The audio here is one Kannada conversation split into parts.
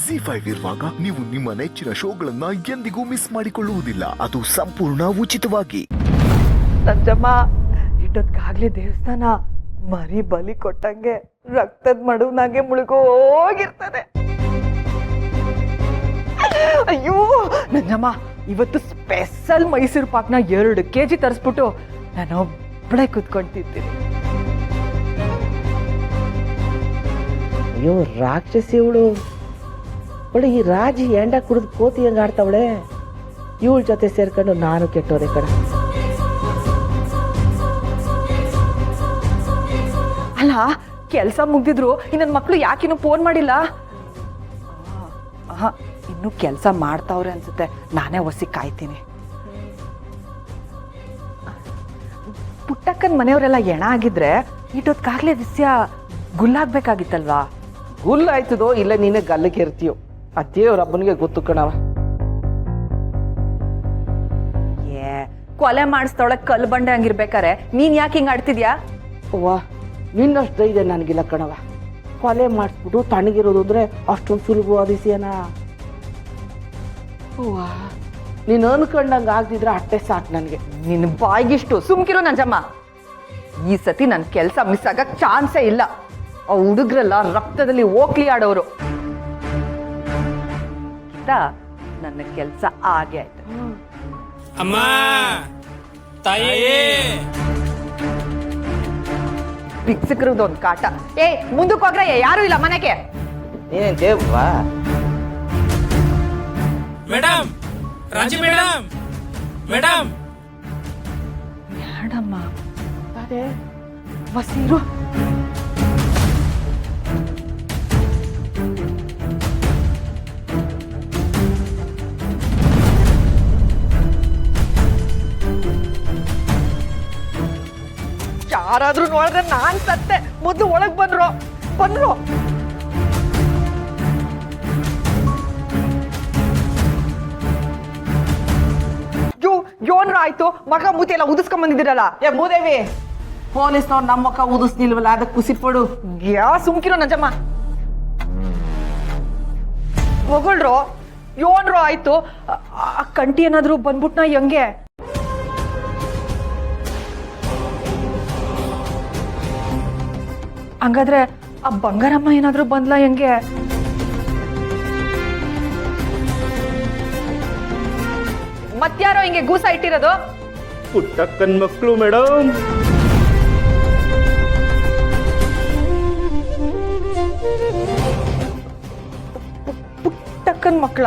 ಜಿ5 ಇರುವಾಗ ನೀವು ನಿಮ್ಮ ನೆಚ್ಚಿನ ಶೋಗಳನ್ನ ಎಂದಿಗೂ ಮಿಸ್ ಮಾಡಿಕೊಳ್ಳುವುದಿಲ್ಲ. ಅದು ಸಂಪೂರ್ಣ ಉಚಿತವಾಗಿ. ನಂಜಮ್ಮ, ಇಟ್ಟೊತ್ಗಾಗ್ಲೇ ದೇವಸ್ಥಾನ ಮರಿ ಬಲಿ ಕೊಟ್ಟಂಗೆ ರಕ್ತದ ಮಡುವನಾಗೆ ಮುಳುಗೋಗಿರ್ತದೆ. ಅಯ್ಯೋ ನಂಜಮ್ಮ, ಇವತ್ತು ಸ್ಪೆಷಲ್ ಮೈಸೂರು ಪಾಕ್ನ 2 kg ತರಿಸ್ಬಿಟ್ಟು ನಾನು ಒಬ್ಬಳೆ ಕುತ್ಕೊಂಡು ತಿಂತೀನಿ. ಅಯ್ಯೋ ರಾಕ್ಷಸಿ ಇವಳು. ಒಳ್ಳೆ ಈ ರಾಜಿ ಎಂಡ ಕುಡಿದು ಕೋತಿ ಹಂಗ ಆಡ್ತಾವಳೆ. ಇವಳ ಜೊತೆ ಸೇರ್ಕೊಂಡು ನಾನು ಕೆಟ್ಟೋದೆ ಕಡ. ಅಲ್ಲ, ಕೆಲಸ ಮುಗ್ದಿದ್ರು ಇನ್ನೊಂದು ಮಕ್ಕಳು ಯಾಕಿನ್ನೂ ಫೋನ್ ಮಾಡಿಲ್ಲ? ಇನ್ನು ಕೆಲಸ ಮಾಡ್ತಾವ್ರೆ ಅನ್ಸುತ್ತೆ. ನಾನೇ ಒಸಿ ಕಾಯ್ತೀನಿ. ಪುಟ್ಟಕ್ಕನ ಮನೆಯವರೆಲ್ಲ ಎಣ ಆಗಿದ್ರೆ ಇಟ್ಟೊತ್ಗಾಗ್ಲೇ ವಿಷಯ ಗುಲ್ಲಾಗ್ಬೇಕಾಗಿತ್ತಲ್ವಾ? ಗುಲ್ಲಾಯ್ತದೋ ಇಲ್ಲ ನೀನೇ ಗಲ್ಲಕ್ಕೆ ಇರ್ತೀಯೋ, ಆ ದೇವ್ರ ಹಬ್ಬನಿಗೆ ಗೊತ್ತು ಕಣವ. ಏ, ಕೊಲೆ ಮಾಡಿಸ್ತವಳೆ ಕಲ್ಲು ಬಂಡೆ ಹಂಗಿರ್ಬೇಕಾರೆ ನೀನ್ ಯಾಕೆ ಹಿಂಗ ಆಡ್ತಿದ್ಯಾ? ಅವ್ವ, ನಿನ್ನಷ್ಟು ಧೈರ್ಯ ನನಗಿಲ್ಲ ಕಣವ. ಕೊಲೆ ಮಾಡಿಸ್ಬಿಟ್ಟು ತಣ್ಣಗಿರೋದು ಅಂದ್ರೆ ಅಷ್ಟೊಂದು ಸುಲಭವಾದ ವಿಷಯನ? ಅವ್ವ, ನೀನು ಅನ್ಕೊಂಡಂಗೆ ಆಗ್ದಿದ್ರೆ ಅಟ್ಟೆ ಸಾಕು ನನಗೆ. ನಿನ್ನ ಬಾಯಿಗಿಷ್ಟು ಸುಮ್ಕಿರೋ ನಂಜಮ್ಮ. ಈ ಸತಿ ನನ್ನ ಕೆಲಸ ಮಿಸ್ ಆಗಕ್ ಚಾನ್ಸೇ ಇಲ್ಲ. ಆ ಹುಡುಗ್ರೆಲ್ಲ ರಕ್ತದಲ್ಲಿ ಓಕ್ಲಿ ಆಡೋರು. ನನ್ನ ಕೆಲಸ ಹಾಗೆ ಆಯ್ತು. ಅಮ್ಮ ತಾಯಿ, ಭಿಕ್ಷಕರದ್ದು ಒಂದು ಕಾಟ. ಏ, ಮುಂದಕ್ಕೆ ಹೋಗ್ರೆ ಯಾರು ಇಲ್ಲ ಮನೆಗೆ. ನೀನೇನ್ ದೇವ್ವಾ? ಮೇಡಮ್, ರಾಜಿ ಮೇಡಮ್, ಮೇಡಮ್. ಮೇಡಮ್ಮ ಅದೇ ವಸೀರು. ಯಾರಾದ್ರೂ ನೋಡಿದ್ರೆ ನಾನ್ ಸತ್ತೆ. ಮೊದ್ಲು ಒಳಗ್ ಬಂದ್ರು. ಯೋನ್ರ ಆಯ್ತು, ಮಗ ಮೂತಿ ಎಲ್ಲ ಉದಿಸ್ಕೊಂಡ್ ಬಂದಿದ್ದೀರಲ್ಲ. ಏ ಮೂದೇವಿ, ಪೊಲೀಸ್ನವ್ರು ನಮ್ಮ ಮುಖ ಉದಿಸ್ನಿಲ್ವಲ್ಲ, ಅದಕ್ಕೆ ಕುಸಿಪಡು. ಯಾ ಸುಮ್ಕಿರೋ ನಂಜಮ್ಮ. ಹೊಗಳ್ರು, ಯೋನ್ರು ಆಯ್ತು, ಆ ಕಂಟಿ ಏನಾದ್ರು ಬಂದ್ಬಿಟ್ನಾ ಹೆಂಗೆ? ಹಂಗಾದ್ರೆ ಆ ಬಂಗಾರಮ್ಮ ಏನಾದ್ರು ಬಂದ್ಲಾ ಹೆಂಗೆ? ಮತ್ಯಾರೋ ಹಿಂಗೆ ಗೂಸ ಇಟ್ಟಿರೋದು? ಪುಟ್ಟಕ್ಕನ್ ಮಕ್ಕಳು ಮೇಡಮ್. ಪುಟ್ಟಕ್ಕನ್ ಮಕ್ಕಳ?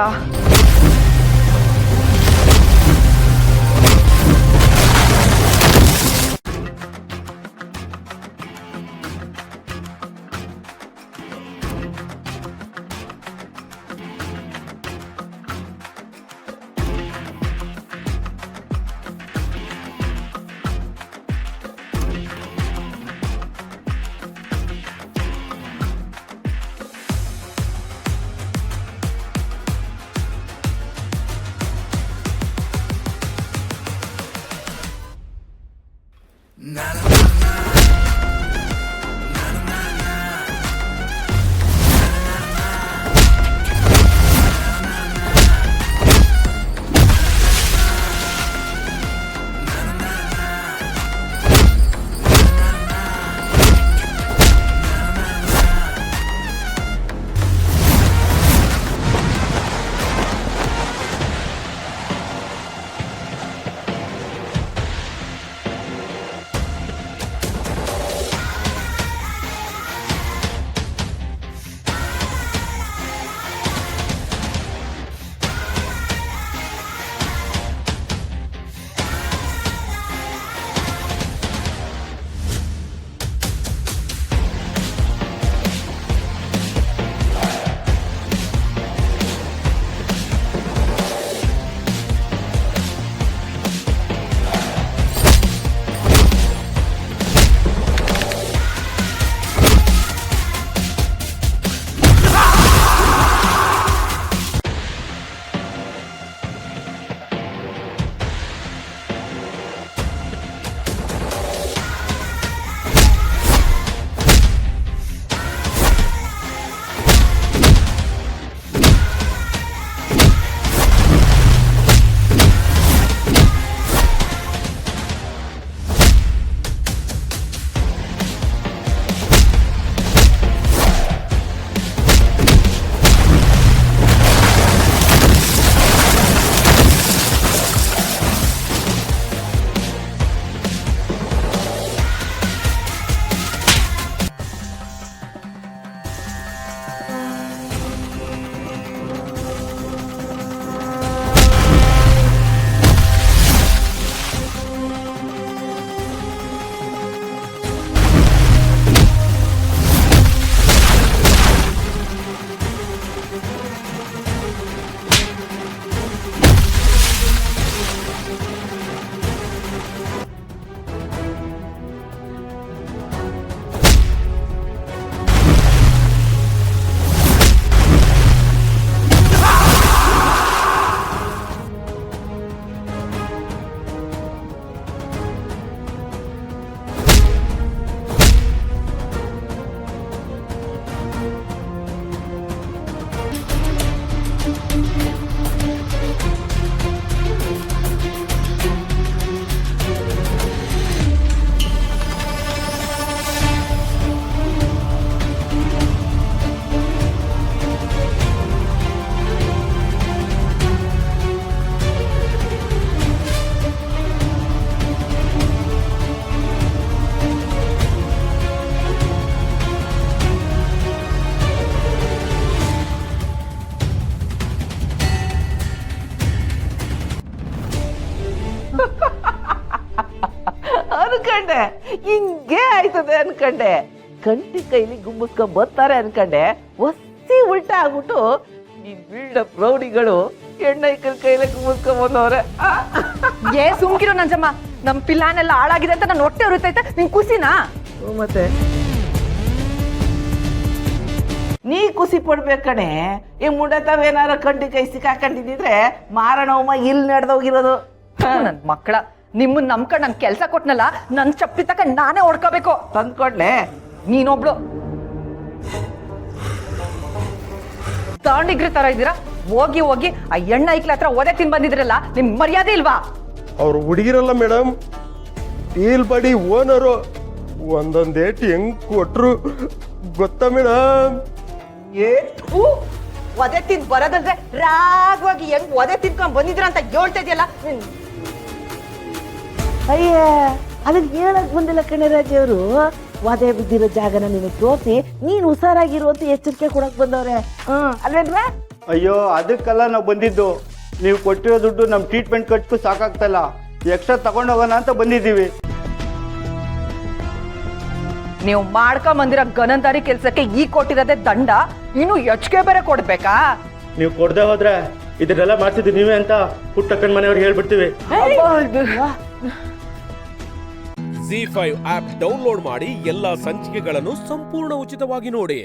ಅನ್ಕಂಡೆ ಹಿಂಗೆ ಆಯ್ತದೆ ಅನ್ಕಂಡೆ ಕಂಟಿ ಕೈಲಿ ಗುಮ್ಮಿಸ್ಕೊಂಡ್ ಬರ್ತಾರೆ ಅನ್ಕಂಡೆ ಒಸಿ ಉಲ್ಟಾ ಆಗ್ಬಿಟ್ಟು ಈ ಬಿಲ್ಡಪ್ ರೌಡಿಗಳು ಹೆಣ್ಣೈಕಲ್ ಕೈಲಿ ಗುಮ್ಮಿಸ್ಕೊಂಡ್ ಬಂದವ್ರೆ ಏ ಸುಮ್ಕಿರೋ ನಂಜಮ್ಮ ನಮ್ ಪಿಲ್ಲಾನೆಲ್ಲ ಹಾಳಾಗಿದೆ ಅಂತ ನಾನು ಹೊಟ್ಟೆ ಉರಿತೈತೆ ನಿನ್ ಖುಷಿನಾ? ಮತ್ತೆ ನೀ ಖುಷಿ ಪಡ್ಬೇಕಣೆ ಈ ಮುಂಡತಾವೇನಾರ ಕಂಟಿ ಕೈ ಸಿಕ್ಕಾಕೊಂಡಿದ್ರೆ ಮಾರಣವಮ್ಮ ಇಲ್ಲಿ ನಡೆದೋಗಿರೋದು. ನನ್ ಮಕ್ಕಳ ನಿಮ್ಮನ್ ನಂಬ್ಕೊಂಡ್ ನನ್ ಕೆಲ್ಸ ಕೊಟ್ನಲ್ಲ ನನ್ ಚಪ್ಪಲಿ ತಕ ನಾನೇ ಹೊಡ್ಕೋಬೇಕು. ತಂದ್ಕೊಡ್ಲೆ ನೀನೊಬ್ಳು ತಾಂಡಿಗ್ರಿ ತರ ಇದ್ದೀರಾ. ಹೋಗಿ ಹೋಗಿ ಆ ಎಣ್ಣ ಐಕ್ಲ ಹತ್ರ ಒದೆ ತಿನ್ ಬಂದಿದ್ರಲ್ಲ ನಿಮ್ ಮರ್ಯಾದೆ ಇಲ್ವಾ? ಅವ್ರು ಹುಡುಗಿರಲ್ಲ ಮೇಡಮ್, ಟೀಲ್ ಬಡಿ ಓನರು. ಒಂದೊಂದ್ ಏಟ್ ಹೆಂಗ್ ಕೊಟ್ರು ಗೊತ್ತಾ ಮೇಡಮ್? ಒದೆ ತಿನ್ ಬರೋದಂದ್ರೆ ರಾಗವಾಗಿ ಹೆಂಗ್ ಒದೆ ತಿನ್ಕೊಂಡ್ ಬಂದಿದ್ರ ಅಂತ ಹೇಳ್ತಾ ಇದೆಯಲ್ಲ. ಅಯ್ಯ ಅದಕ್ಕೆ ಹೇಳಕ್ ಬಂದಿಲ್ಲ ಕಣೆ ರಾಜವರು. ವಾದೆ ಬಿದ್ದಿರೋ ಜಾಗನ ನಿನಗೆ ತೋರಿಸಿ ನೀನು ಹುಷಾರಾಗಿರು ಅಂತ ಎಚ್ಚರಿಕೆ ಕೊಡಕ್ ಬಂದವ್ರೆ. ಅಲ್ವೇನ್ವಾ? ಅಯ್ಯೋ ಅದಕ್ಕೆಲ್ಲ ನಾವು ಬಂದಿದ್ದು. ನೀವು ಕೊಟ್ಟಿರೋ ದುಡ್ಡು ನಮ್ಮ ಟ್ರೀಟ್ಮೆಂಟ್ ಖರ್ಚು ಸಾಕಾಗ್ತಲ್ಲ, ಎಕ್ಸ್ಟ್ರಾ ತಗೊಂಡೋಗೋಣ ಅಂತ ಬಂದಿದ್ದೀವಿ. ನೀವು ಮಾಡ್ಕೊಂಡ್ ಬಂದಿರೋ ಗನಂದಾರಿ ಕೆಲ್ಸಕ್ಕೆ ಈ ಕೊಟ್ಟಿರೋದೇ ದಂಡ, ಇನ್ನು ಹೆಚ್ಚಿಗೆ ಬೇರೆ ಕೊಡ್ಬೇಕಾ? ನೀವು ಕೊಡದೆ ಹೋದ್ರೆ ಇದನ್ನೆಲ್ಲ ಮಾಡ್ತಿದ್ದೀವಿ ನೀವೇ ಅಂತ ಪುಟ್ಟಕ್ಕನ ಮನೆಯವ್ರಿಗೆ ಹೇಳ್ಬಿಡ್ತೀವಿ. ZEE5 ಆಪ್ ಡೌನ್ಲೋಡ್ ಮಾಡಿ ಎಲ್ಲಾ ಸಂಚಿಕೆಗಳನ್ನು ಸಂಪೂರ್ಣ ಉಚಿತವಾಗಿ ನೋಡಿ.